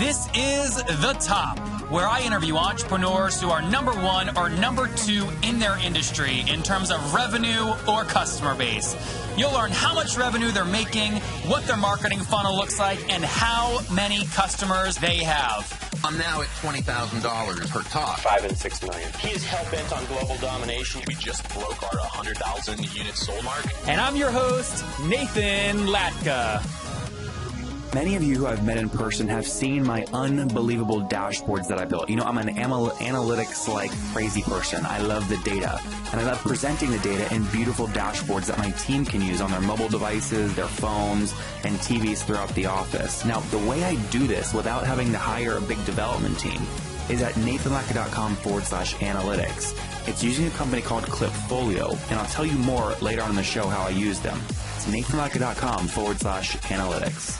This is The Top, where I interview entrepreneurs who are number one or number two in their industry in terms of revenue or customer base. You'll learn how much revenue they're making, what their marketing funnel looks like, and how many customers they have. I'm now at $20,000 per talk. 5 and 6 million. He is hell-bent on global domination. We just broke our 100,000 unit sold mark. And I'm your host, Nathan Latka. Many of you who I've met in person have seen my unbelievable dashboards that I built. You know, I'm an analytics-like crazy person. I love the data, and I love presenting the data in beautiful dashboards that my team can use on their mobile devices, their phones, and TVs throughout the office. Now, the way I do this without having to hire a big development team is at nathanlatka.com/analytics. It's using a company called Clipfolio, and I'll tell you more later on in the show how I use them. It's nathanlatka.com/analytics.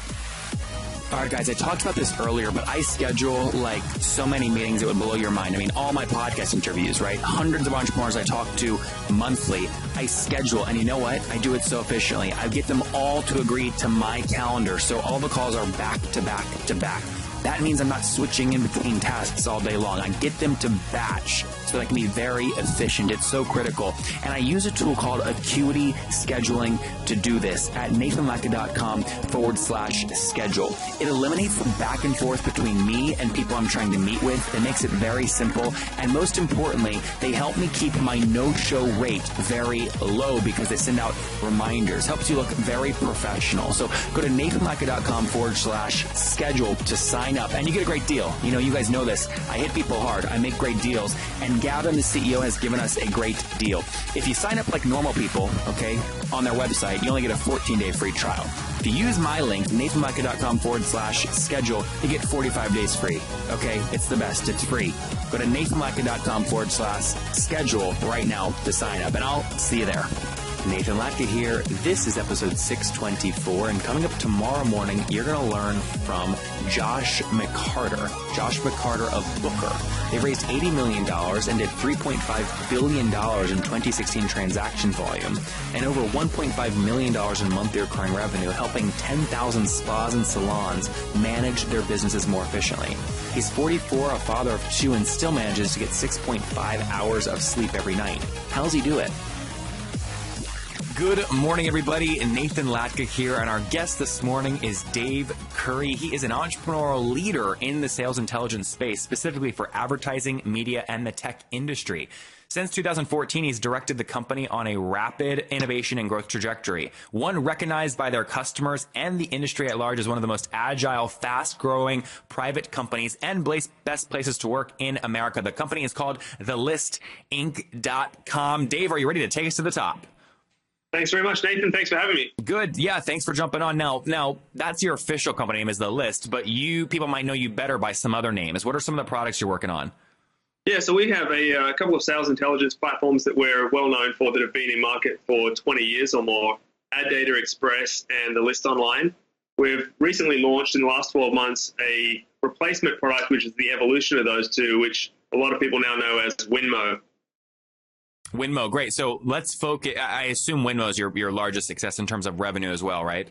All right, guys, I talked about this earlier, but I schedule like so many meetings it would blow your mind. I mean, all my podcast interviews, right? Hundreds of entrepreneurs I talk to monthly, I schedule. And you know what? I do it so efficiently. I get them all to agree to my calendar. So all the calls are back to back to back. That means I'm not switching in between tasks all day long. I get them to batch so that I can be very efficient. It's so critical. And I use a tool called Acuity Scheduling to do this at nathanlatka.com/schedule. It eliminates the back and forth between me and people I'm trying to meet with. It makes it very simple. And most importantly, they help me keep my no-show rate very low because they send out reminders. Helps you look very professional. So go to nathanlatka.com/schedule to sign up, and you get a great deal. You know, you guys know this. I hit people hard. I make great deals, and Gavin, the CEO, has given us a great deal. If you sign up like normal people, okay, on their website, you only get a 14-day free trial. If you use my link, nathanlatka.com/schedule, you get 45 days free. Okay, it's the best. It's free. Go to nathanlatka.com/schedule right now to sign up, and I'll see you there. Nathan Latka here. This is episode 624, and coming up tomorrow morning, you're going to learn from Josh McCarter. Josh McCarter of Booker. They raised $80 million and did $3.5 billion in 2016 transaction volume and over $1.5 million in monthly recurring revenue, helping 10,000 spas and salons manage their businesses more efficiently. He's 44, a father of 2, and still manages to get 6.5 hours of sleep every night. How does he do it? Good morning, everybody. Nathan Latka here, and our guest this morning is Dave Currie. He is an entrepreneurial leader in the sales intelligence space, specifically for advertising, media, and the tech industry. Since 2014, he's directed the company on a rapid innovation and growth trajectory, one recognized by their customers and the industry at large as one of the most agile, fast-growing private companies and best places to work in America. The company is called TheListInc.com. Dave, are you ready to take us to the top? Thanks very much, Nathan. Thanks for having me. Good. Yeah, thanks for jumping on. Now that's your official company name is The List, but people might know you better by some other names. What are some of the products you're working on? Yeah, so we have a couple of sales intelligence platforms that we're well known for that have been in market for 20 years or more, Ad Data Express and The List Online. We've recently launched in the last 12 months a replacement product, which is the evolution of those two, which a lot of people now know as Winmo. Winmo, great. So let's focus. I assume Winmo is your largest success in terms of revenue as well, right?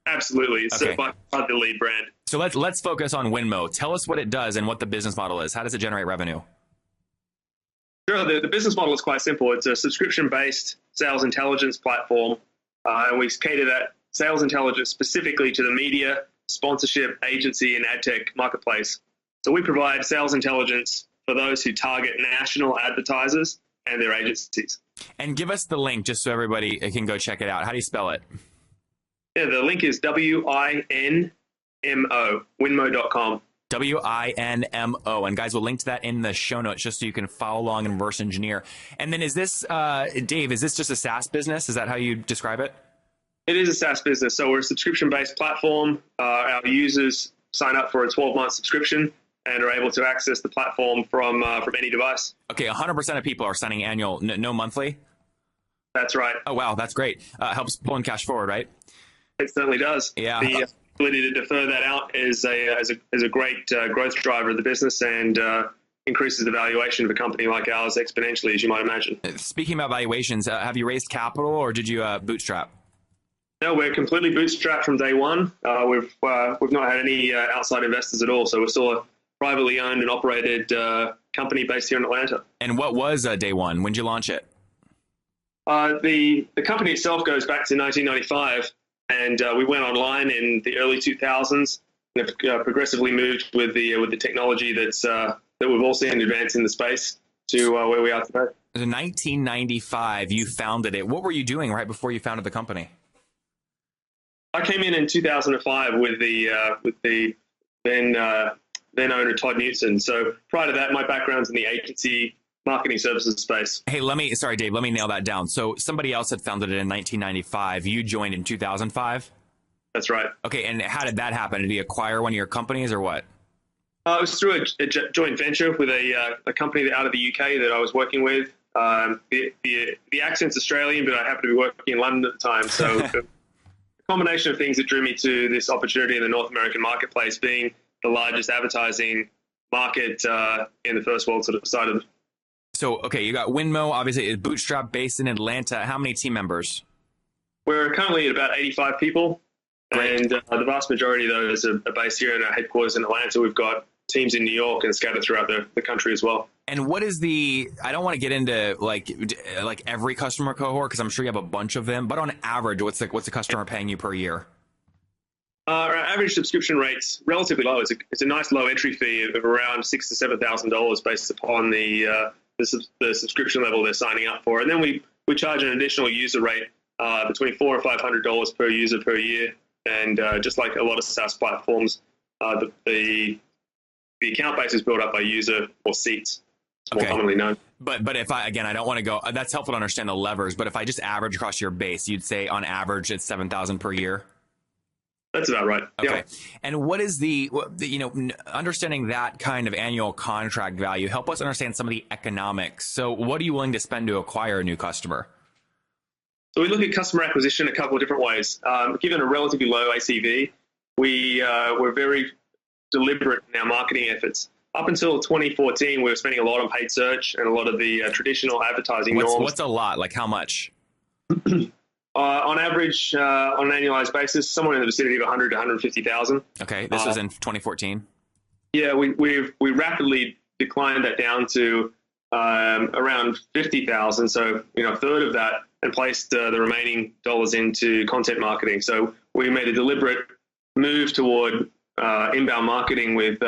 Absolutely. It's okay. by far the lead brand. So let's focus on Winmo. Tell us what it does and what the business model is. How does it generate revenue? Sure. The business model is quite simple. It's a subscription-based sales intelligence platform, and we cater that sales intelligence specifically to the media, sponsorship, agency, and ad tech marketplace. So we provide sales intelligence for those who target national advertisers and their agencies. And give us the link just so everybody can go check it out. How do you spell it? Yeah, the link is WINMO, winmo.com. WINMO. And guys, we'll link to that in the show notes just so you can follow along and reverse engineer. And then is this, Dave, is this just a SaaS business? Is that how you describe it? It is a SaaS business. So we're a subscription-based platform. Our users sign up for a 12-month subscription and are able to access the platform from any device. Okay, 100% of people are signing annual, no monthly? That's right. Oh, wow, that's great. Helps pulling cash forward, right? It certainly does. Yeah. The ability to defer that out is a great growth driver of the business and increases the valuation of a company like ours exponentially, as you might imagine. Speaking about valuations, have you raised capital or did you bootstrap? No, we're completely bootstrapped from day one. We've not had any outside investors at all, so we're still a privately owned and operated company based here in Atlanta. And what was day one? When did you launch it? The company itself goes back to 1995, and we went online in the early 2000s. And have progressively moved with the technology that we've all seen advance in the space to where we are today. In 1995, you founded it. What were you doing right before you founded the company? I came in 2005 with the then owner Todd Newton. So prior to that, my background's in the agency marketing services space. Hey, Dave, let me nail that down. So somebody else had founded it in 1995. You joined in 2005? That's right. Okay, and how did that happen? Did he acquire one of your companies or what? It was through a joint venture with a company out of the UK that I was working with. The accent's Australian, but I happened to be working in London at the time. So a combination of things that drew me to this opportunity in the North American marketplace, being the largest advertising market in the first world sort of side of it. So, okay, you got Winmo, obviously, it's bootstrap based in Atlanta. How many team members? We're currently at about 85 people. Great. And the vast majority of those are based here in our headquarters in Atlanta. We've got teams in New York and scattered throughout the country as well. And what is I don't want to get into like every customer cohort because I'm sure you have a bunch of them, but on average, what's the customer paying you per year? Our average subscription rate's relatively low. It's a nice low entry fee of around $6,000 to $7,000 based upon the subscription level they're signing up for. And then we charge an additional user rate between $400 and $500 per user per year. And just like a lot of SaaS platforms, the account base is built up by user or seats. It's more commonly known. But if I don't want to go, that's helpful to understand the levers. But if I just average across your base, you'd say on average it's $7,000 per year. That's about right. Okay. Yeah. And what is understanding that kind of annual contract value, help us understand some of the economics. So what are you willing to spend to acquire a new customer? So we look at customer acquisition a couple of different ways. Given a relatively low ACV, we're very deliberate in our marketing efforts. Up until 2014, we were spending a lot on paid search and a lot of the traditional advertising norms. What's a lot? Like how much? On average, on an annualized basis, somewhere in the vicinity of 100 to 150,000. Okay, this was in 2014. Yeah, we rapidly declined that down to around 50,000. So a third of that, and placed the remaining dollars into content marketing. So we made a deliberate move toward inbound marketing with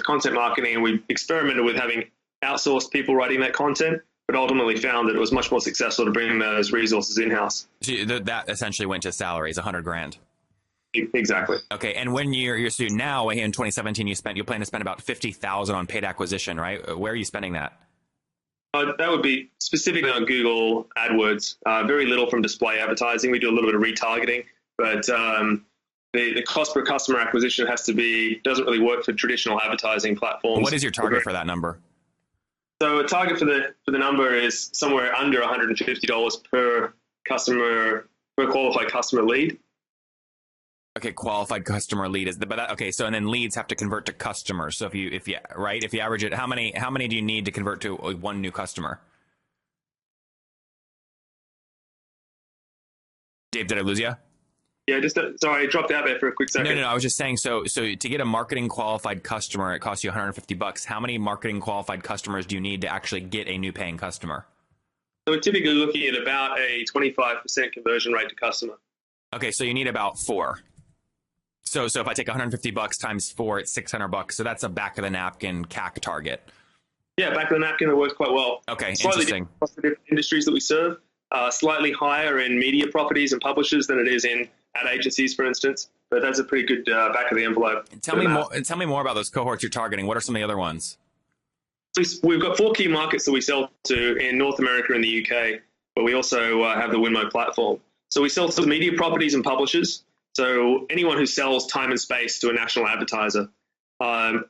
content marketing, and we experimented with having outsourced people writing that content, but ultimately found that it was much more successful to bring those resources in-house. So that essentially went to salaries, $100,000. Exactly. Okay, and when you're a student now, in 2017, you plan to spend about $50,000 on paid acquisition, right? Where are you spending that? That would be specifically on Google AdWords. Very little from display advertising. We do a little bit of retargeting, but the cost per customer acquisition doesn't really work for traditional advertising platforms. What is your target for that number? So a target for the number is somewhere under $150 per qualified customer lead. Okay, qualified customer lead okay. So and then leads have to convert to customers. So if you average it, how many do you need to convert to one new customer? Dave, did I lose you? Yeah, sorry, I dropped out there for a quick second. No. I was just saying. So to get a marketing qualified customer, it costs you $150. How many marketing qualified customers do you need to actually get a new paying customer? So we're typically looking at about a 25% conversion rate to customer. Okay, so you need about 4. So if I take $150 times 4, it's $600. So that's a back of the napkin CAC target. Yeah, back of the napkin, it works quite well. Okay, slightly interesting. Across the different industries that we serve, slightly higher in media properties and publishers than it is in ad agencies, for instance. But that's a pretty good back of the envelope. Tell me more about those cohorts you're targeting. What are some of the other ones? We've got 4 key markets that we sell to in North America and the UK, but we also have the Winmo platform. So we sell to media properties and publishers. So anyone who sells time and space to a national advertiser.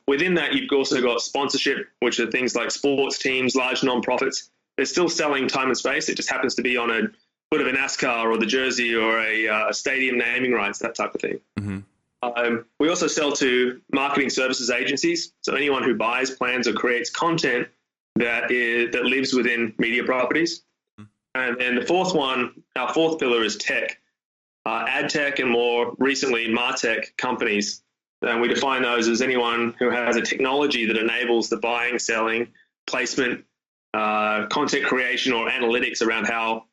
Within that, you've also got sponsorship, which are things like sports teams, large nonprofits. They're still selling time and space. It just happens to be on a foot of a NASCAR or the jersey or a stadium naming rights, that type of thing. Mm-hmm. We also sell to marketing services agencies. So anyone who buys, plans, or creates content that lives within media properties. Mm-hmm. And then the fourth one, our fourth pillar is tech. ad tech, and more recently MarTech companies. And we define those as anyone who has a technology that enables the buying, selling, placement, content creation, or analytics around how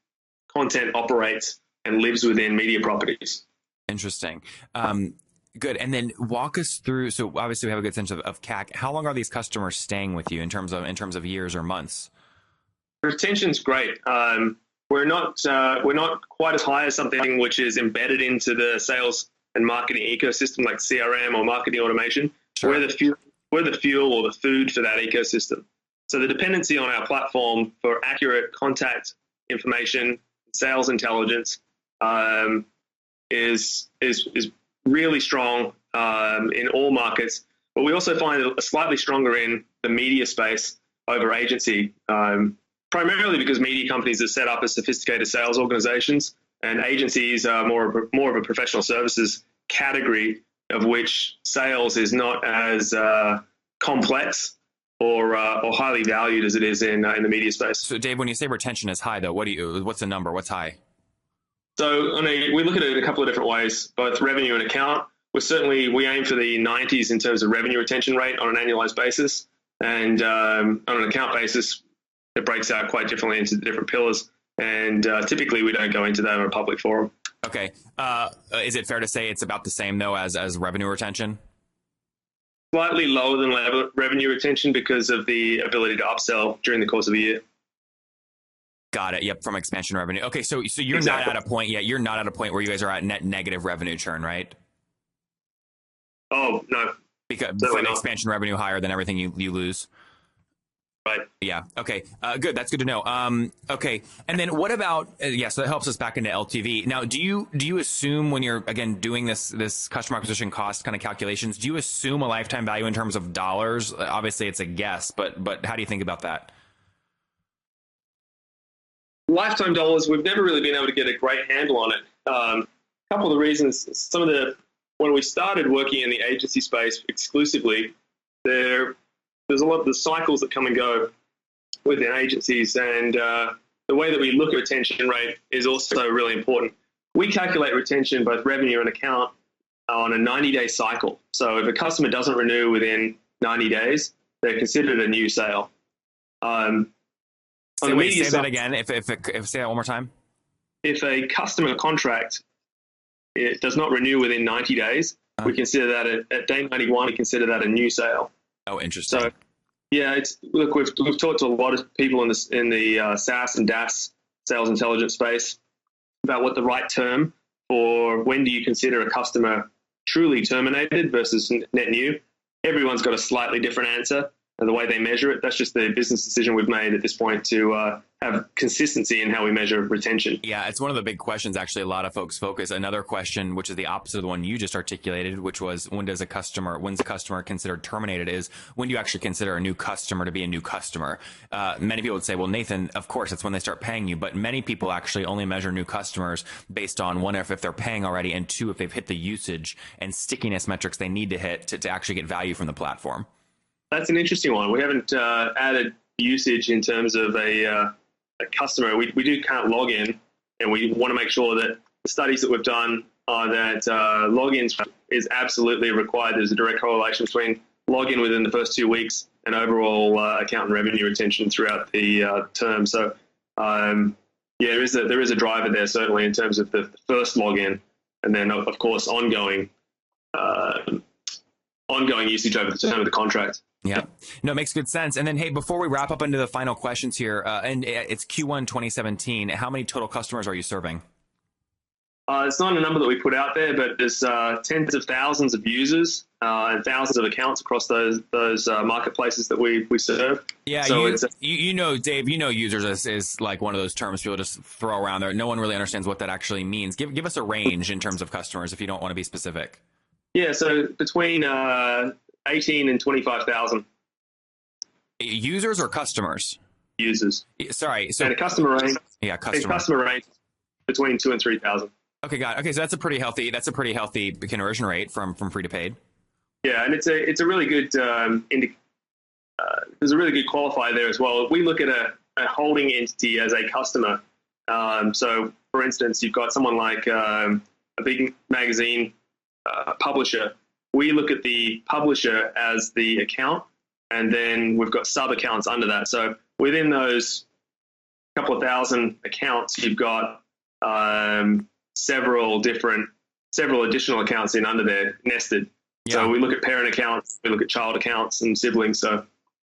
content operates and lives within media properties. Interesting. Good. And then walk us through. So obviously we have a good sense of CAC. How long are these customers staying with you in terms of years or months? Retention's great. We're not quite as high as something which is embedded into the sales and marketing ecosystem like CRM or marketing automation. Sure. We're the fuel or the food for that ecosystem. So the dependency on our platform for accurate contact information, sales intelligence, is really strong in all markets. But we also find it slightly stronger in the media space over agency, primarily because media companies are set up as sophisticated sales organizations, and agencies are more of a professional services category, of which sales is not as complex or highly valued as it is in the media space. So Dave, when you say retention is high, though, what's the number? What's high? So we look at it in a couple of different ways, both revenue and account. We aim for the 90s in terms of revenue retention rate on an annualized basis, and on an account basis, it breaks out quite differently into different pillars. And typically, we don't go into that on a public forum. Okay. Is it fair to say it's about the same though as revenue retention? Slightly lower than revenue retention because of the ability to upsell during the course of a year. Got it. Yep. From expansion revenue. Okay. So you're Exactly. not at a point yet. You're not at a point where you guys are at net negative revenue churn, right? Oh, no. Because Certainly from not. expansion revenue higher than everything you lose. Right. Yeah. Okay. Good. That's good to know. Okay. And then what about? So that helps us back into LTV. Now, do you assume when you're again doing this customer acquisition cost kind of calculations, do you assume a lifetime value in terms of dollars? Obviously, it's a guess, but how do you think about that? Lifetime dollars, we've never really been able to get a great handle on it. A couple of the reasons, when we started working in the agency space exclusively, there's a lot of the cycles that come and go within agencies, and the way that we look at retention rate is also really important. We calculate retention, both revenue and account, on a 90-day cycle. So if a customer doesn't renew within 90 days, they're considered a new sale. Say that again. Say that one more time. If a customer contract it does not renew within 90 days, we consider that at day 91. We consider that a new sale. Oh, interesting. So, yeah, we've talked to a lot of people in the SaaS and DaaS sales intelligence space about what the right term for when do you consider a customer truly terminated versus net new. Everyone's got a slightly different answer. And the way they measure it, that's just the business decision we've made at this point to have consistency in how we measure retention. Yeah, it's one of the big questions, actually, a lot of folks focus. Another question, which is the opposite of the one you just articulated, which was when's a customer considered terminated, is when do you actually consider a new customer to be a new customer? Many people would say, well, Nathan, of course, it's when they start paying you. But many people actually only measure new customers based on one, if they're paying already, and two, if they've hit the usage and stickiness metrics they need to hit to actually get value from the platform. That's an interesting one. We haven't added usage in terms of a customer. We do count login, and we want to make sure that the studies that we've done are that logins is absolutely required. There's a direct correlation between login within the first 2 weeks and overall account and revenue retention throughout the term. So, there is a driver there, certainly, in terms of the first login, and then, of course, ongoing usage over the term of the contract. Yeah, no, it makes good sense. And then, hey, before we wrap up into the final questions here, and it's Q1 2017, how many total customers are you serving? It's not a number that we put out there, but there's tens of thousands of users and thousands of accounts across those marketplaces that we serve. Yeah, so you know, Dave, users is like one of those terms people just throw around there. No one really understands what that actually means. Give us a range in terms of customers if you don't want to be specific. Yeah, so between 18 and 25,000. Users or customers? Users. Sorry. So and a customer range. Yeah, customer range between 2,000 and 3,000. Okay, got it. Okay, so that's a pretty healthy conversion rate from free to paid. Yeah, and it's a really good there's a really good qualifier there as well. We look at a holding entity as a customer. So, for instance, you've got someone like a big magazine publisher, we look at the publisher as the account, and then we've got sub accounts under that. So within those couple of thousand accounts, you've got several additional accounts in under there nested. Yeah. So we look at parent accounts, we look at child accounts and siblings. So.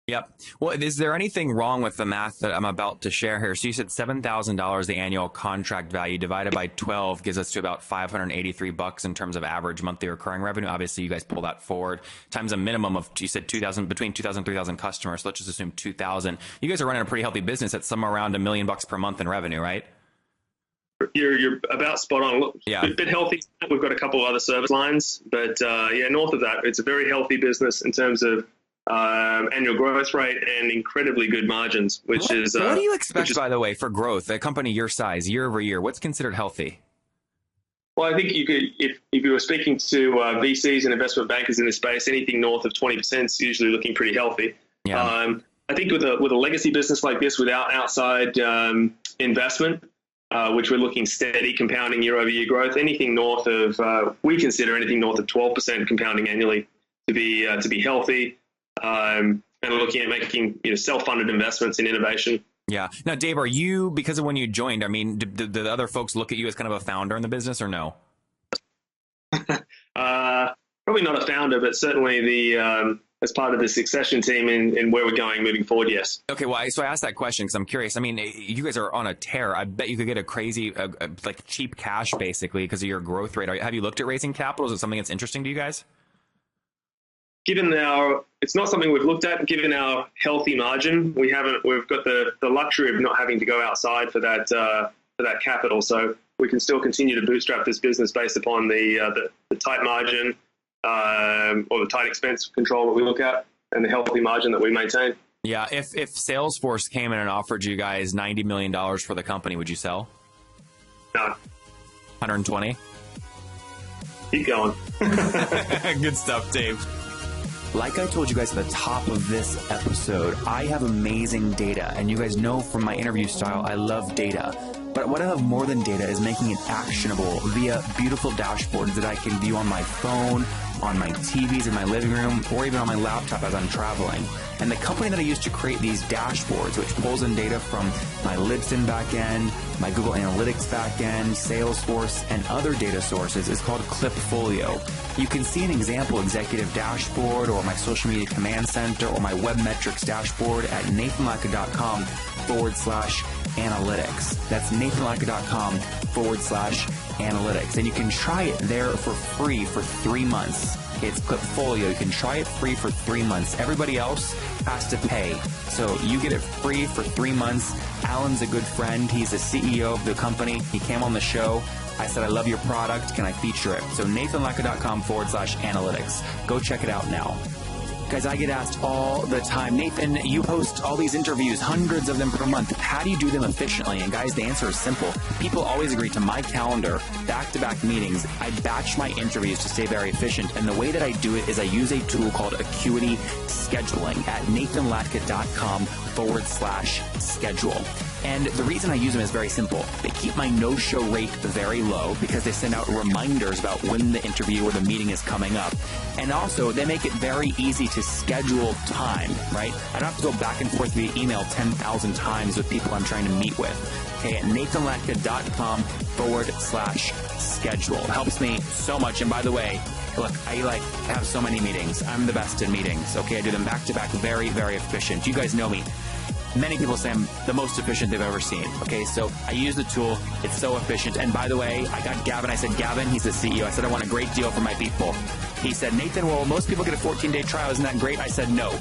Yep. Well, is there anything wrong with the math that I'm about to share here? So you said $7,000, the annual contract value divided by 12 gives us to about $583 in terms of average monthly recurring revenue. Obviously, you guys pull that forward times a minimum of, you said 2,000, between 2,000 and 3,000 customers. So let's just assume 2,000. You guys are running a pretty healthy business at somewhere around $1 million per month in revenue, right? You're about spot on. Look, yeah. A bit healthy. We've got a couple of other service lines, but north of that, it's a very healthy business in terms of annual growth rate and incredibly good margins, which is... what do you expect, by the way, for growth, a company your size, year over year? What's considered healthy? Well, I think you could, if you were speaking to VCs and investment bankers in this space, anything north of 20% is usually looking pretty healthy. Yeah. I think with a legacy business like this, without outside investment, which we're looking steady compounding year over year growth, anything north of, we consider anything north of 12% compounding annually to be healthy. And looking at making self-funded investments in innovation. Yeah. Now, Dave, are you, because of when you joined, I mean, did the other folks look at you as kind of a founder in the business or no? Probably not a founder, but certainly the as part of the succession team in where we're going moving forward, yes. Okay, well, so I asked that question because I'm curious. I mean, you guys are on a tear. I bet you could get a crazy, like cheap cash, basically, because of your growth rate. Have you looked at raising capital? Is it something that's interesting to you guys? It's not something we've looked at. Given our healthy margin, we've got the luxury of not having to go outside for that capital. So we can still continue to bootstrap this business based upon the tight margin or the tight expense control that we look at and the healthy margin that we maintain. Yeah. If Salesforce came in and offered you guys $90 million for the company, would you sell? No. 120? Keep going. Good stuff, Dave. Like I told you guys at the top of this episode, I have amazing data, and you guys know from my interview style, I love data. But what I love more than data is making it actionable via beautiful dashboards that I can view on my phone, on my TVs in my living room, or even on my laptop as I'm traveling. And the company that I use to create these dashboards, which pulls in data from my Libsyn backend, my Google Analytics backend, Salesforce, and other data sources, is called Clipfolio. You can see an example executive dashboard or my social media command center or my web metrics dashboard at nathanlatka.com/analytics. That's nathanlatka.com/analytics. And you can try it there for free for 3 months. It's Clipfolio. You can try it free for 3 months. Everybody else has to pay. So you get it free for 3 months. Alan's a good friend. He's the CEO of the company. He came on the show. I said, I love your product. Can I feature it? So nathanlatka.com/analytics. Go check it out now. Guys, I get asked all the time, Nathan, you host all these interviews, hundreds of them per month. How do you do them efficiently? And guys, the answer is simple. People always agree to my calendar, back-to-back meetings. I batch my interviews to stay very efficient. And the way that I do it is I use a tool called Acuity Scheduling at nathanlatka.com/schedule. And the reason I use them is very simple. They keep my no-show rate very low because they send out reminders about when the interview or the meeting is coming up. And also, they make it very easy to schedule time, right? I don't have to go back and forth via email 10,000 times with people I'm trying to meet with. Okay, at nathanlatka.com/schedule. It helps me so much. And by the way, look, I have so many meetings. I'm the best in meetings. Okay, I do them back-to-back, very, very efficient. You guys know me. Many people say I'm the most efficient they've ever seen. Okay, so I use the tool. It's so efficient. And by the way, I got Gavin. I said, Gavin, he's the CEO. I said, I want a great deal for my people. He said, Nathan, well, most people get a 14-day trial. Isn't that great? I said, no.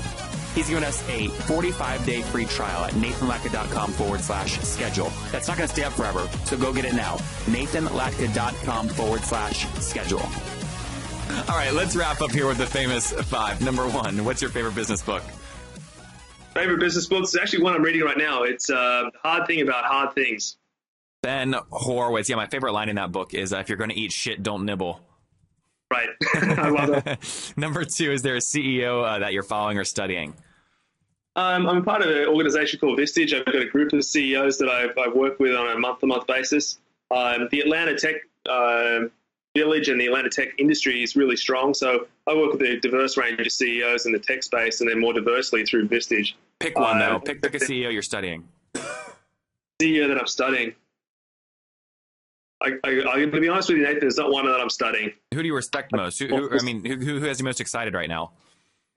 He's given us a 45-day free trial at nathanlatka.com/schedule. That's not going to stay up forever, so go get it now. nathanlatka.com/schedule. All right, let's wrap up here with the famous 5. Number 1, what's your favorite business book? Favorite business book is actually one I'm reading right now. It's The Hard Thing About Hard Things. Ben Horowitz. Yeah, my favorite line in that book is, if you're going to eat shit, don't nibble. Right. I love it. Number 2, is there a CEO that you're following or studying? I'm a part of an organization called Vistage. I've got a group of CEOs that I work with on a month-to-month basis. The Atlanta tech village and the Atlanta tech industry is really strong. So I work with a diverse range of CEOs in the tech space, and then more diversely through Vistage. Pick one, though. Pick a CEO you're studying. CEO that I'm studying. I'm going to be honest with you, Nathan, there's not one that I'm studying. Who do you respect most? Who has you most excited right now?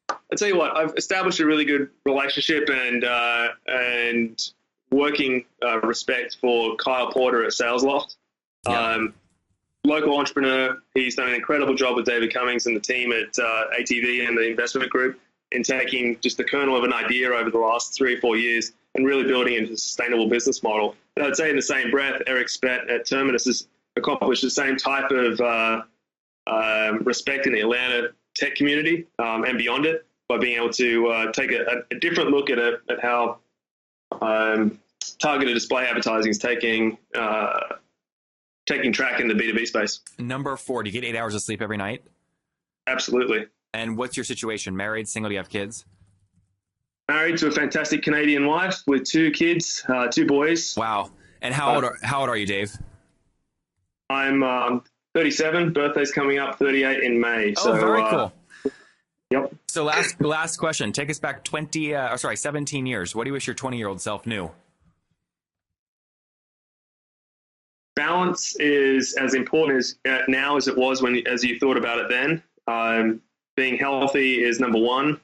I'll tell you what, I've established a really good relationship and working respect for Kyle Porter at SalesLoft. Yeah. Local entrepreneur. He's done an incredible job with David Cummings and the team at ATV and the investment group in taking just the kernel of an idea over the last 3 or 4 years and really building it into a sustainable business model. And I'd say in the same breath, Eric Spett at Terminus has accomplished the same type of respect in the Atlanta tech community and beyond it by being able to take a different look at how targeted display advertising is taking track in the B2B space. Number 4, do you get 8 hours of sleep every night? Absolutely. And what's your situation? Married, single, do you have kids? Married to a fantastic Canadian wife with 2 kids, 2 boys. Wow. And how old are you, Dave? I'm 37. Birthday's coming up, 38 in May. Oh, so, very cool. Yep. So last question. Take us back 17 years. What do you wish your 20-year-old self knew? Balance is as important now as it was as you thought about it then. Being healthy is number 1.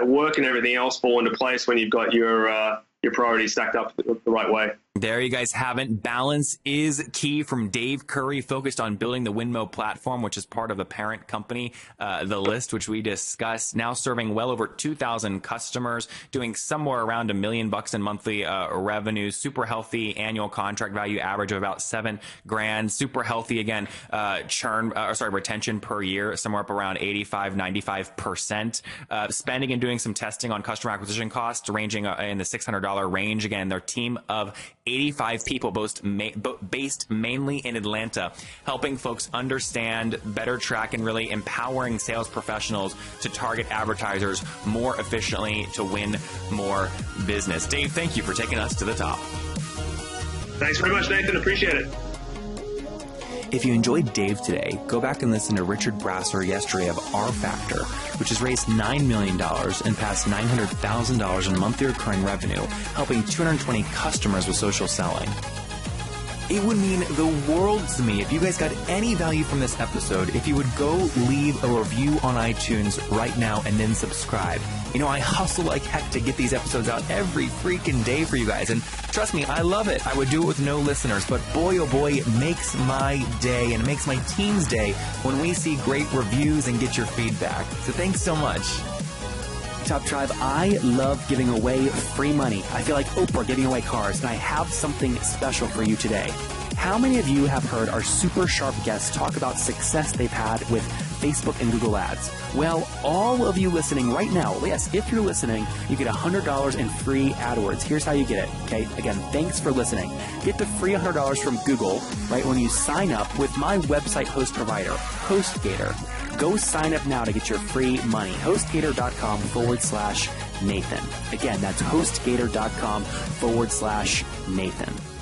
Work and everything else fall into place when you've got your priorities stacked up the right way. There you guys have it. Balance is key from Dave Currie, focused on building the Winmo platform, which is part of the parent company, The List, which we discussed, now serving well over 2,000 customers, doing somewhere around $1 million in monthly revenue, super healthy annual contract value average of about $7,000, super healthy, again, retention per year, somewhere up around 85-95%, spending and doing some testing on customer acquisition costs ranging in the $600 range. Again, their team of 85 people based mainly in Atlanta, helping folks understand, better track, and really empowering sales professionals to target advertisers more efficiently to win more business. Dave, thank you for taking us to the top. Thanks very much, Nathan. Appreciate it. If you enjoyed Dave today, go back and listen to Richard Brasser yesterday of R Factor, which has raised $9 million and passed $900,000 in monthly recurring revenue, helping 220 customers with social selling. It would mean the world to me if you guys got any value from this episode, if you would go leave a review on iTunes right now and then subscribe. You know, I hustle like heck to get these episodes out every freaking day for you guys, and trust me, I love it. I would do it with no listeners, but boy, oh boy, it makes my day, and it makes my team's day when we see great reviews and get your feedback. So thanks so much. Top Tribe, I love giving away free money. I feel like Oprah giving away cars, and I have something special for you today. How many of you have heard our super sharp guests talk about success they've had with Facebook and Google Ads? Well, all of you listening right now, yes, if you're listening, you get $100 in free AdWords. Here's how you get it, okay? Again, thanks for listening. Get the free $100 from Google right when you sign up with my website host provider, HostGator. Go sign up now to get your free money. HostGator.com/Nathan. Again, that's HostGator.com/Nathan.